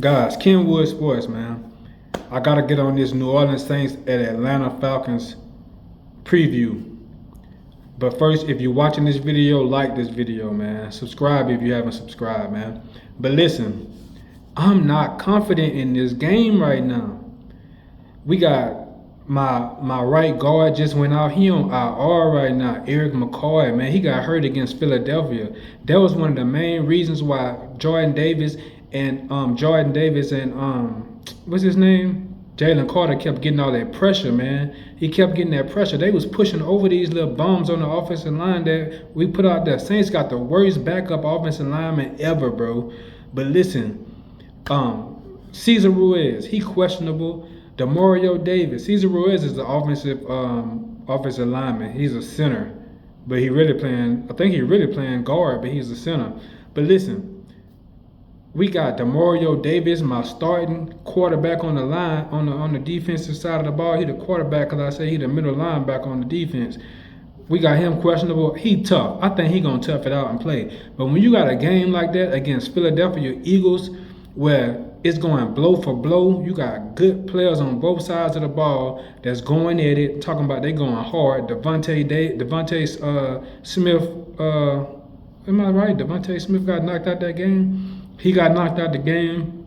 Guys, Kenwood Sports, man. I gotta get on this New Orleans Saints at Atlanta Falcons preview. But first, if you're watching this video, like this video, man. Subscribe if you haven't subscribed, man. But listen, I'm not confident in this game right now. We got my right guard just went out. He on IR right now. Eric McCoy, man, he got hurt against Philadelphia. That was one of the main reasons why Jordan Davis and what's his name? Jalen Carter kept getting all that pressure, man. He kept getting that pressure. They was pushing over these little bombs on the offensive line that we put out there. Saints got the worst backup offensive lineman ever, bro. But listen, Cesar Ruiz, he questionable. Demario Davis, Cesar Ruiz is the offensive lineman. He's a center, but he really playing. I think he really playing guard, but he's a center. But listen, we got Demario Davis, my starting quarterback on the line on the defensive side of the ball. He the quarterback because I say he the middle linebacker on the defense. We got him questionable. He tough. I think he gonna tough it out and play. But when you got a game like that against Philadelphia Eagles, where it's going blow for blow, you got good players on both sides of the ball that's going at it. Talking about they going hard. Devontae Smith. Am I right? Devontae Smith got knocked out that game. He got knocked out the game.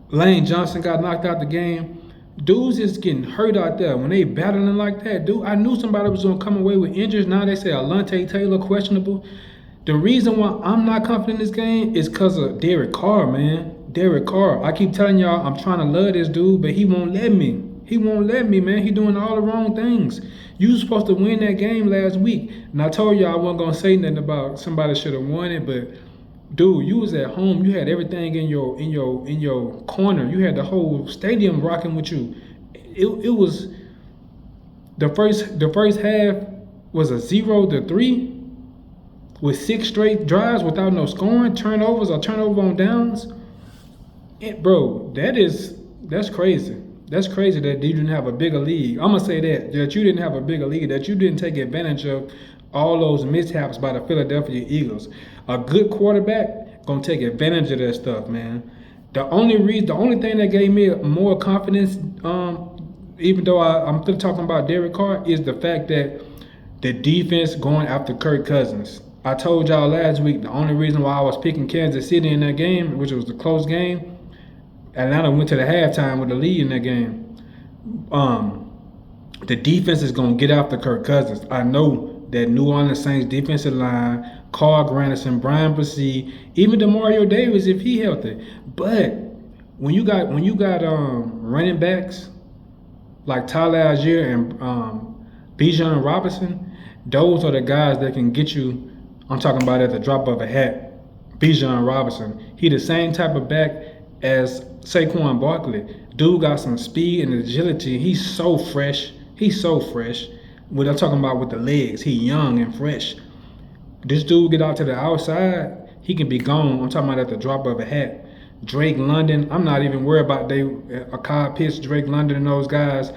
Lane Johnson got knocked out the game. Dudes is getting hurt out there when they battling like that. Dude, I knew somebody was gonna come away with injuries. Now they say Alontae Taylor questionable. The reason why I'm not confident in this game is because of Derek Carr, man. Derek Carr. I keep telling y'all I'm trying to love this dude, but he won't let me. He won't let me, man. He doing all the wrong things. You was supposed to win that game last week, and I told you I wasn't gonna say nothing about somebody should have won it, but dude, you was at home. You had everything in your corner. You had the whole stadium rocking with you. It was the first half was a 0-3 with 6 straight drives without no scoring, turnovers or turnover on downs. Bro, that's crazy. That's crazy that you didn't have a bigger lead. I'm gonna say that you didn't have a bigger lead, that you didn't take advantage of all those mishaps by the Philadelphia Eagles. A good quarterback gonna take advantage of that stuff, man. The only thing that gave me more confidence, even though I'm still talking about Derek Carr, is the fact that the defense going after Kirk Cousins. I told y'all last week the only reason why I was picking Kansas City in that game, which was the close game, Atlanta went to the halftime with a lead in that game. The defense is gonna get after Kirk Cousins. I know that New Orleans Saints defensive line, Carl Granderson, Brian Bresee, even Demario Davis if he healthy. But when you got running backs like Tyler Algier and Bijan Robinson, those are the guys that can get you. I'm talking about at the drop of a hat. Bijan Robinson. He the same type of back as Saquon Barkley. Dude got some speed and agility. He's so fresh. What I'm talking about with the legs, he young and fresh. This dude get out to the outside, he can be gone. I'm talking about at the drop of a hat. Drake London, I'm not even worried about Kyle Pitts, Drake London and those guys.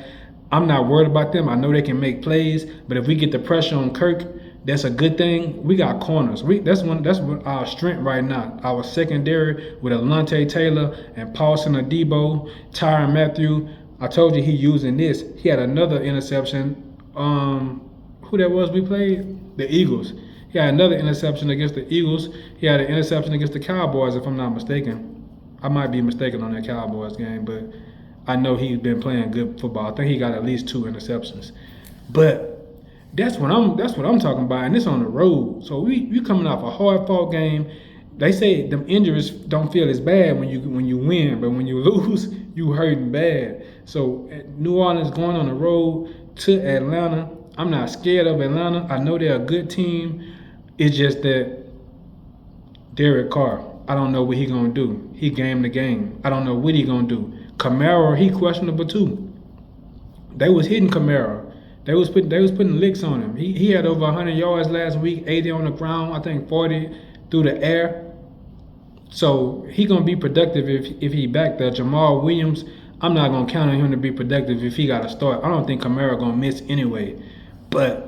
I'm not worried about them. I know they can make plays, but if we get the pressure on Kirk, that's a good thing. We got corners. That's our strength right now. Our secondary with Alontae Taylor and Paulson Adebo, Tyrann Mathieu. I told you he using this. He had another interception. Who that was we played? The Eagles. He had another interception against the Eagles. He had an interception against the Cowboys, if I'm not mistaken. I might be mistaken on that Cowboys game, but I know he's been playing good football. I think he got at least 2 interceptions. But that's what I'm talking about, and it's on the road. So we coming off a hard-fought game. They say them injuries don't feel as bad when you win, but when you lose, you hurting bad. So New Orleans going on the road to Atlanta. I'm not scared of Atlanta. I know they're a good team. It's just that Derek Carr, I don't know what he gonna do. He game the game. I don't know what he gonna do. Kamara, he questionable too. They was hitting Kamara. They was putting licks on him. He had over 100 yards last week, 80 on the ground, I think 40 through the air. So he gonna be productive if he back there. Jamal Williams, I'm not gonna count on him to be productive if he got to start. I don't think Kamara gonna miss anyway. But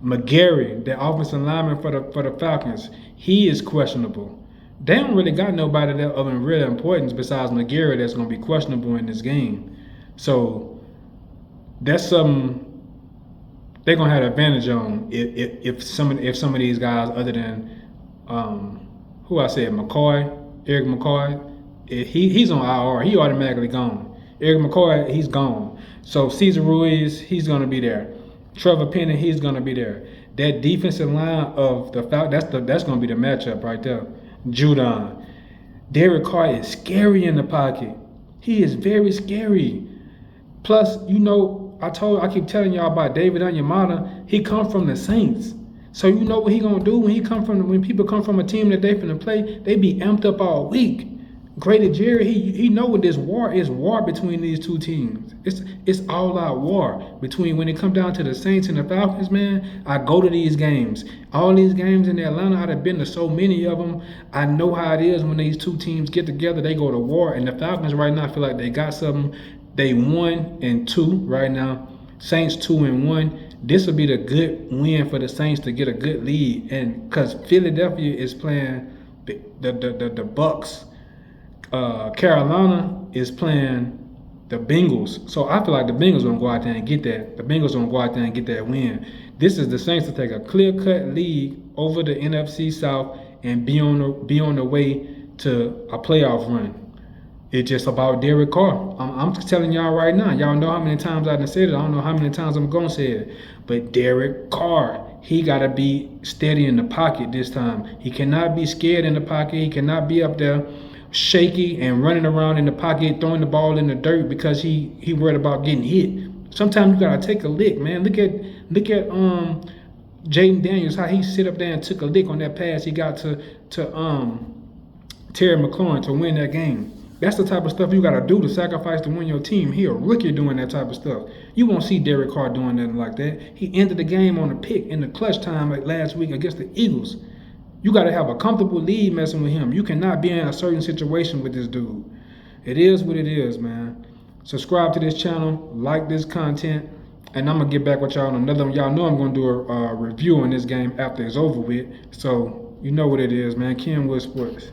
McGarry, the offensive lineman for the Falcons, he is questionable. they don't really got nobody that of real importance besides McGarrett that's gonna be questionable in this game. So that's something they're gonna have an advantage on if some of these guys other than who I said Eric McCoy, he's on IR. He automatically gone. Eric McCoy, he's gone. So Cesar Ruiz, he's gonna be there. Trevor Penning, he's gonna be there. That defensive line of the Falcons, that's gonna be the matchup right there. Judon. Derek Carr is scary in the pocket. He is very scary. Plus, I keep telling y'all about David Onyemata. He come from the Saints. So you know what he gonna do when people come from a team that they finna play, they be amped up all week. Grady Jerry, he know what this war is between these two teams. It's all out war between when it come down to the Saints and the Falcons, man. I go to these games. All these games in Atlanta, I've been to so many of them. I know how it is when these two teams get together, they go to war. And the Falcons right now feel like they got something. They 1-2 right now. Saints 2-1. This will be the good win for the Saints to get a good lead, and because Philadelphia is playing the Bucks. Carolina is playing the Bengals. So I feel like the Bengals gonna go out there and get that. The Bengals gonna go out there and get that win. This is the Saints to take a clear-cut lead over the NFC South and be on the way to a playoff run. It's just about Derek Carr. I'm telling y'all right now. Y'all know how many times I done said it. I don't know how many times I'm gonna say it. But Derek Carr, he gotta be steady in the pocket this time. He cannot be scared in the pocket. He cannot be up there shaky and running around in the pocket, throwing the ball in the dirt because he worried about getting hit. Sometimes you gotta take a lick, man. Look at Jaden Daniels, how he sit up there and took a lick on that pass he got to Terry McLaurin to win that game. That's the type of stuff you gotta do to sacrifice to win your team. He a rookie doing that type of stuff. You won't see Derek Carr doing nothing like that. He ended the game on a pick in the clutch time like last week against the Eagles. You got to have a comfortable lead messing with him. You cannot be in a certain situation with this dude. It is what it is, man. Subscribe to this channel, like this content, and I'm going to get back with y'all on another one. Y'all know I'm going to do a review on this game after it's over with. So, you know what it is, man. Kenwood Sports.